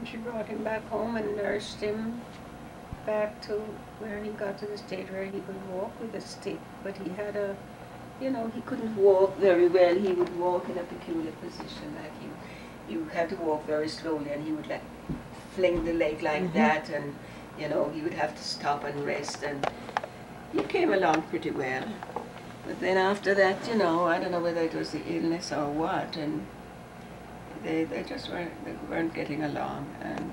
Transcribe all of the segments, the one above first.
she brought him back home and nursed him back to where he got to the state where he could walk with a stick. But he had a, you know, he couldn't walk very well. He would walk in a peculiar position, like you had to walk very slowly, and he would like fling the leg like that, and you know, he would have to stop and rest, and he came along pretty well. But then after that, you know, I don't know whether it was the illness or what, and they just weren't getting along, and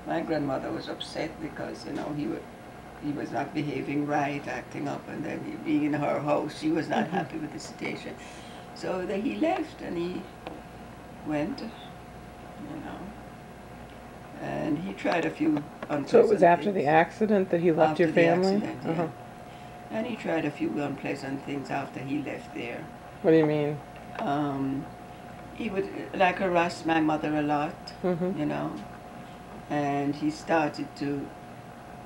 my grandmother was upset because, you know, he was not behaving right, acting up, and then being in her house, she was not happy with the situation. So he left, and he went, you know, and he tried a few unpleasant So it was after things. the accident that he left After your the family? accident, yeah. And he tried a few unpleasant things after he left there. What do you mean? He would like harass my mother a lot, you know, and he started to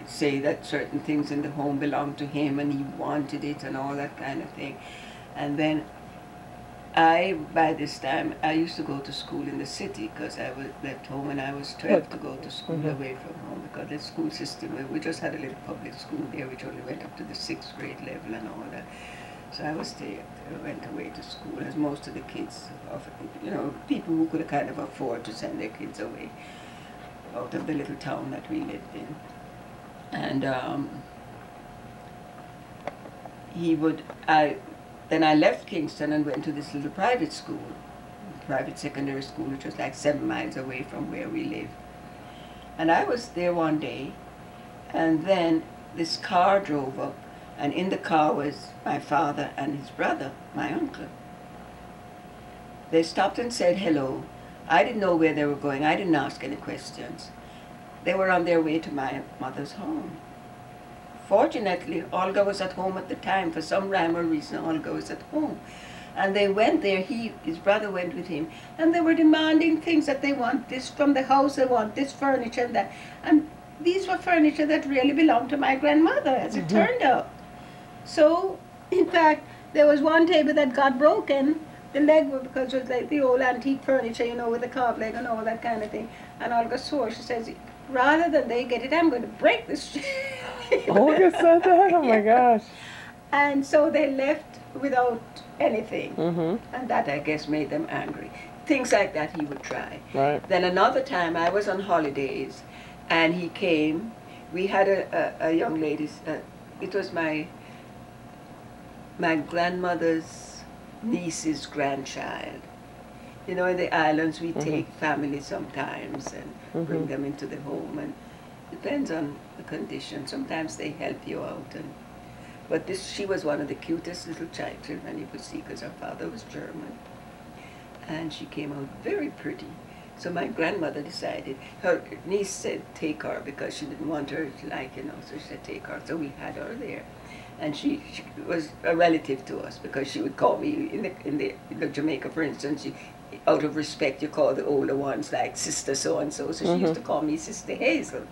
say that certain things in the home belonged to him and he wanted it and all that kind of thing. And then by this time, I used to go to school in the city because I was left home when I was 12 to go to school away from home, because the school system, we just had a little public school there which only went up to the 6th grade level and all that. So I went away to school, as most of the kids, you know, people who could kind of afford to send their kids away out of the little town that we lived in. And then I left Kingston and went to this little private school, private secondary school, which was like 7 miles away from where we lived. And I was there one day, and then this car drove up, and in the car was my father and his brother, my uncle. They stopped and said hello. I didn't know where they were going. I didn't ask any questions. They were on their way to my mother's home. Fortunately, Olga was at home at the time. For some rhyme or reason, Olga was at home. And they went there, his brother went with him, and they were demanding things that they want this from the house, they want this furniture and that. And these were furniture that really belonged to my grandmother, as it turned out. So, in fact, there was one table that got broken, the leg, because it was like the old antique furniture, you know, with the carved leg and all that kind of thing. And Olga swore, she says, rather than they get it, I'm going to break this. Olga said that? Oh my gosh. And so they left without anything. And that, I guess, made them angry. Things like that he would try. Right. Then another time I was on holidays, and he came. We had a young lady, it was my grandmother's niece's grandchild. You know, in the islands we take families sometimes and bring them into the home, and depends on the condition. Sometimes they help you out, but she was one of the cutest little children you could see, because her father was German, and she came out very pretty. So my grandmother decided, her niece said take her, because she didn't want her to, like, you know, so she said take her. So we had her there. And she was a relative to us, because she would call me in Jamaica, for instance. Out of respect, you call the older ones like Sister so-and-so. So she used to call me Sister Hazel.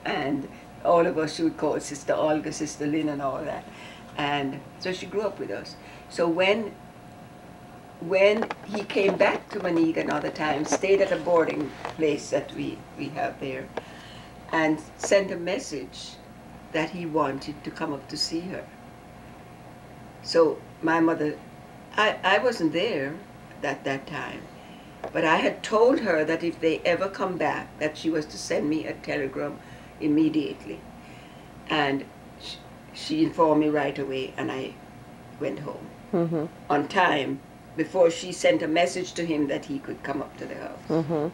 And all of us she would call Sister Olga, Sister Lynn, and all that. And so she grew up with us. So when he came back to Manigua another time, stayed at a boarding place that we have there, and sent a message that he wanted to come up to see her. So my mother, I wasn't there at that time, but I had told her that if they ever come back, that she was to send me a telegram immediately. And she informed me right away, and I went home on time, before she sent a message to him that he could come up to the house.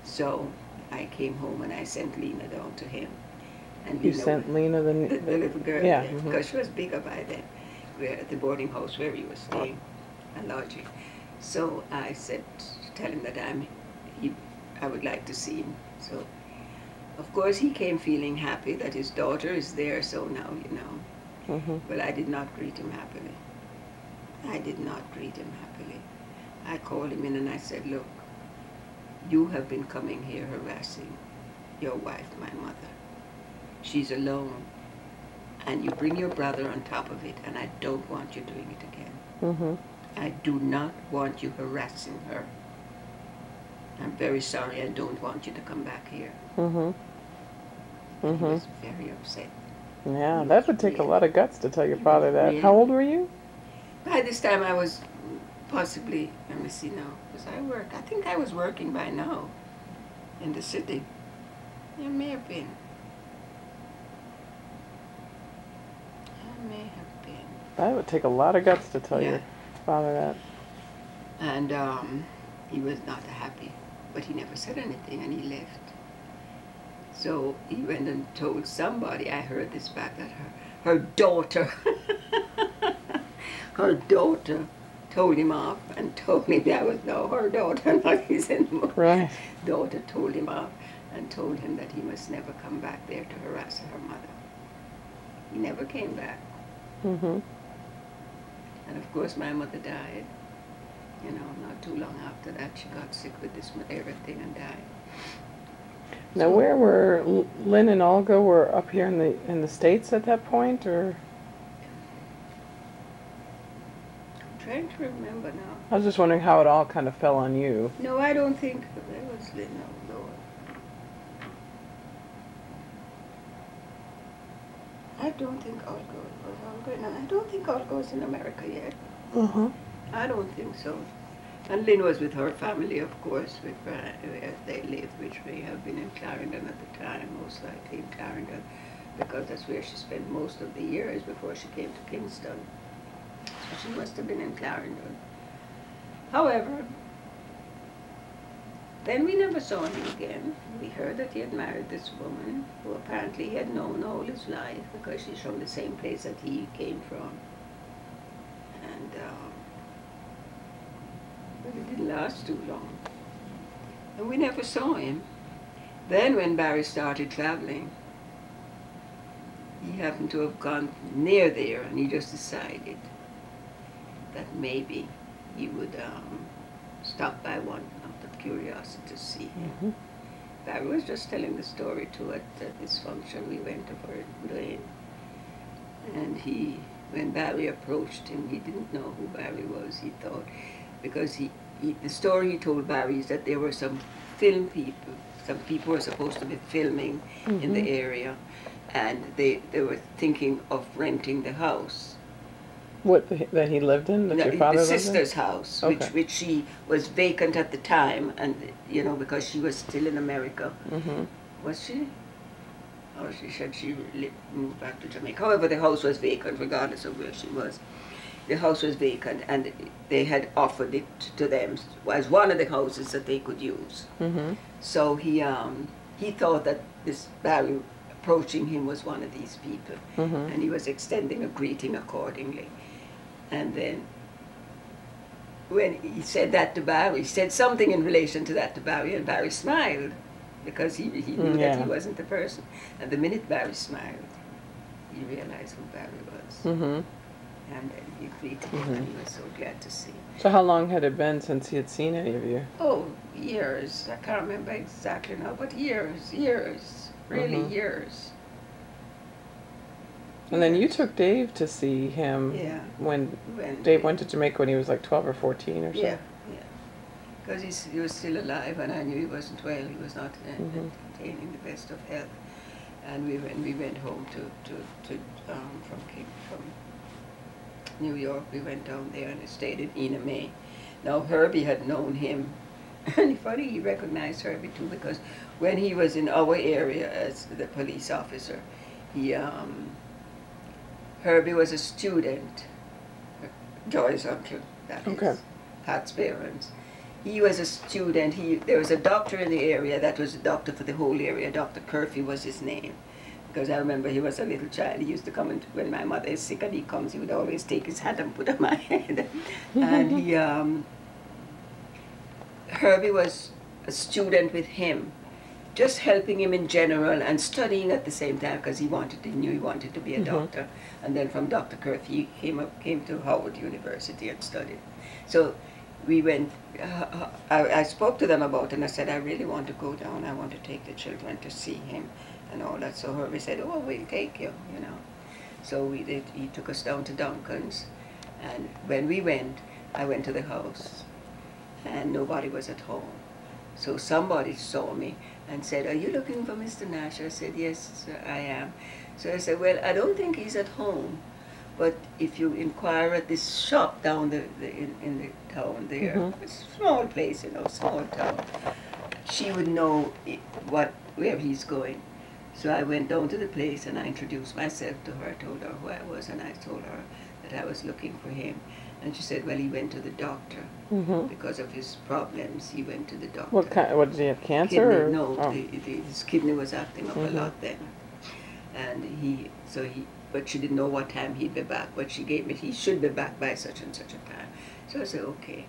So I came home and I sent Lena down to him. And You sent Lena the little girl, yeah, because she was bigger by then. We were at the boarding house where he was staying, a lodging. So I said, tell him that I would like to see him. So, of course, he came feeling happy that his daughter is there. So now, you know. Well, I did not greet him happily. I did not greet him happily. I called him in and I said, look, you have been coming here harassing your wife, my mother. She's alone, and you bring your brother on top of it, and I don't want you doing it again. I do not want you harassing her. I'm very sorry, I don't want you to come back here. Mm-hmm. He Mm-hmm. was very upset. Yeah, He that was would take a really, lot of guts to tell your he was father that. really. How old were you? By this time I was possibly, let me see now, because I think I was working by now in the city. It may have been. I may have been. That would take a lot of guts to tell Yeah. your father that. And he was not happy, but he never said anything, and he left. So he went and told somebody, I heard this back, that her daughter, her daughter told him off and told him that was no her daughter, not his anymore. Right. Daughter told him off and told him that he must never come back there to harass her mother. He never came back. Mm-hmm. And of course my mother died. You know, not too long after that she got sick with this malaria thing and died. Now, So, where were Lynn and Olga were up here in the States at that point, or? I'm trying to remember now. I was just wondering how it all kind of fell on you. No, I don't think there was no, Lord. I don't think Olga was Olga. No, I don't think Olga was in America yet. Uh-huh. I don't think so. And Lynn was with her family, of course, with where they lived, which may have been in Clarendon at the time, most likely in Clarendon, because that's where she spent most of the years before she came to Kingston. So she must have been in Clarendon. However, then we never saw him again. We heard that he had married this woman, who apparently he had known all his life, because she's from the same place that he came from. And but it didn't last too long. And we never saw him. Then when Barry started traveling, he happened to have gone near there, and he just decided that maybe he would stop by one out of curiosity to see him. Mm-hmm. Barry was just telling the story too at this function we went to for Lane. And when Barry approached him, he didn't know who Barry was. He thought, because the story he told Barry is that there were some film people, some people were supposed to be filming in the area, and they were thinking of renting the house. That he lived in? That your father The lived in? sister's house, Okay. which she was vacant at the time, and you know, because she was still in America. Mm-hmm. Was she? Oh, she said she moved back to Jamaica. However, the house was vacant, regardless of where she was. The house was vacant, and they had offered it to them as one of the houses that they could use. Mm-hmm. So he thought that this Barry approaching him was one of these people, Mm-hmm. and he was extending a greeting accordingly. And then when he said that to Barry, he said something in relation to that to Barry, and Barry smiled, because he knew that Yeah. he wasn't the person. And the minute Barry smiled, he realized who Barry was. Mm-hmm. And then he greeted him, and he was so glad to see him. So how long had it been since he had seen any of you? Oh, years. I can't remember exactly now, but years, really Mhm. years. And then you took Dave to see him Yeah. when Dave went to Jamaica when he was like 12 or 14 or so. Yeah, yeah. Because he was still alive, and I knew he wasn't well. He was not attaining the best of health. And we went home from New York. We went down there and stayed in Ina May. Now Herbie had known him, and funny, he recognized Herbie too, because when he was in our area as the police officer, Herbie was a student, Joy's uncle, that is, Okay. Pat's parents. He was a student. There was a doctor in the area that was a doctor for the whole area. Dr. Curfew was his name. Because I remember he was a little child. He used to come, when my mother is sick and he comes, he would always take his hat and put on my head. And Herbie was a student with him, just helping him in general and studying at the same time, because he knew he wanted to be a doctor. And then from Dr. Curfew, he came to Howard University and studied. So we went, I spoke to them about it, and I said, I really want to go down. I want to take the children to see him and all that. So Herbie said, oh, we'll take you, you know. So we did. He took us down to Duncan's, and when we went, I went to the house, and nobody was at home. So somebody saw me and said, "Are you looking for Mr. Nash?" I said, "Yes, sir, I am." So I said, "Well, I don't think he's at home, but if you inquire at this shop down in the town there, it's a small place, you know, small town, she would know where he's going." So I went down to the place and I introduced myself to her, told her who I was, and I told her that I was looking for him. And she said, "Well, he went to the doctor because of his problems. He went to the doctor." What kind? What, did he have cancer? Kidney, Or? no, Oh. his kidney was acting up a lot then, and but she didn't know what time he'd be back. But she gave me, he should be back by such and such a time. So I said, okay.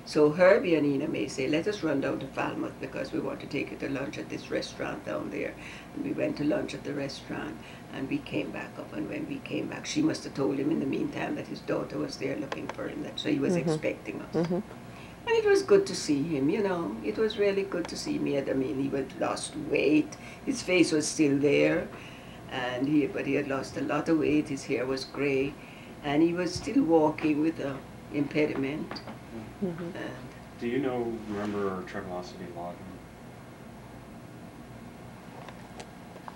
So Herbie and Ina May say, "Let us run down to Falmouth because we want to take you to lunch at this restaurant down there." And we went to lunch at the restaurant, and we came back up. And when we came back, she must have told him in the meantime that his daughter was there looking for him. So he was expecting us. And it was good to see him, you know. It was really good to see me. I mean, he had lost weight. His face was still there, but he had lost a lot of weight. His hair was gray, and he was still walking with an impediment. Do you remember Travelocity logging?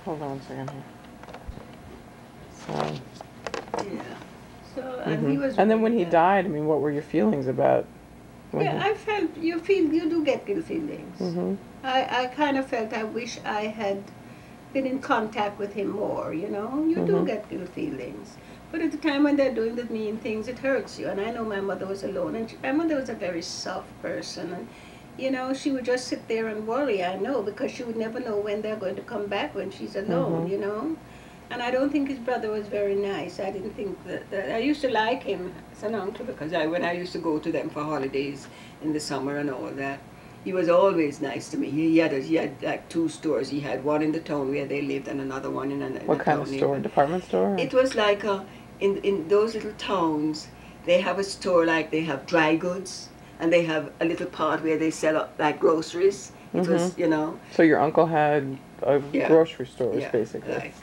Hold on a second here. So. Yeah. So and he was. And then when he died, I mean, what were your feelings about? Yeah, I felt you do get good feelings. I kind of felt I wish I had been in contact with him more. You know, you do get good feelings. But at the time when they're doing the mean things, it hurts you. And I know my mother was alone, and my mother was a very soft person, and you know, she would just sit there and worry. I know, because she would never know when they're going to come back when she's alone. You know, and I don't think his brother was very nice. I didn't think that I used to like him as an uncle because when I used to go to them for holidays in the summer and all that, he was always nice to me. He had like 2 stores. He had one in the town where they lived and another one in what kind of store? Department store? It was like in those little towns, they have a store, like they have dry goods, and they have a little part where they sell like groceries. It was, you know. So your uncle had grocery stores, basically. Like,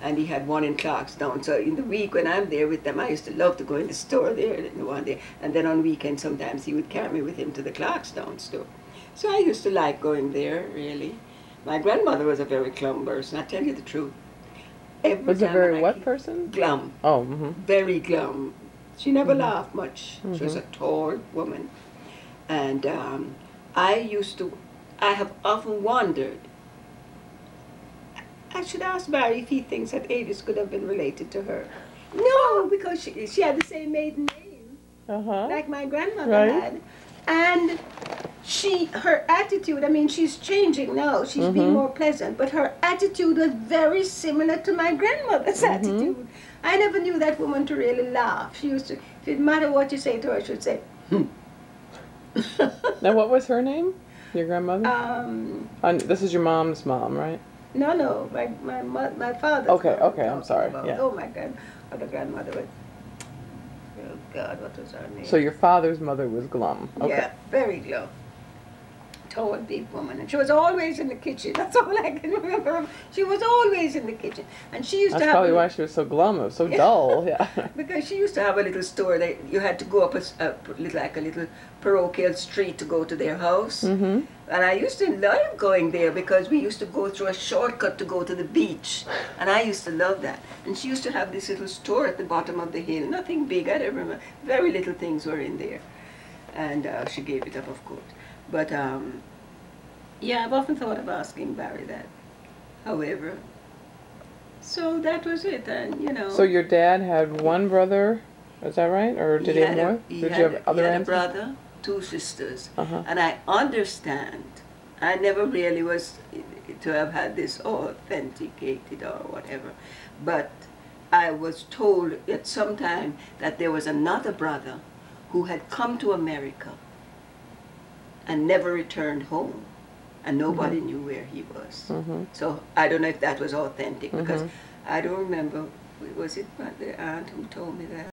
and he had one in Clarkstown. So in the week when I'm there with them, I used to love to go in the store there one day. And then on weekends, sometimes he would carry me with him to the Clarkstown store. So I used to like going there, really. My grandmother was a very glum person, I tell you the truth. Was a very what person? Glum. Oh, Very glum. She never laughed much. She was a tall woman. And I have often wondered, I should ask Barry if he thinks that Avis could have been related to her. No, because she had the same maiden name, like my grandmother had. And her attitude, I mean, she's changing now. She's being more pleasant, but her attitude was very similar to my grandmother's attitude. I never knew that woman to really laugh. She used to, if it didn't matter what you say to her, she would say, Now, what was her name? Your grandmother? This is your mom's mom, right? No, my father's Okay, mom okay, I'm sorry. Yeah. Oh, my other grandmother was, oh God, what was her name? So your father's mother was glum. Okay. Yeah, very glum. Tall, deep woman, and she was always in the kitchen. That's all I can remember. She was always in the kitchen, and she used to have. That's probably why she was so glum. It was so dull. Yeah. Because she used to have a little store that you had to go up a little parochial street to go to their house. And I used to love going there because we used to go through a shortcut to go to the beach, and I used to love that. And she used to have this little store at the bottom of the hill. Nothing big. I don't remember. Very little things were in there, and she gave it up, of course. But, yeah, I've often thought of asking Barry that. However, so that was it, and, you know. So your dad had one brother, is that right? Or did he have more? He had a brother, 2 sisters. Uh-huh. And I understand, I never really was to have had this authenticated or whatever, but I was told at some time that there was another brother who had come to America and never returned home, and nobody knew where he was. So I don't know if that was authentic, because I don't remember, was it the aunt who told me that?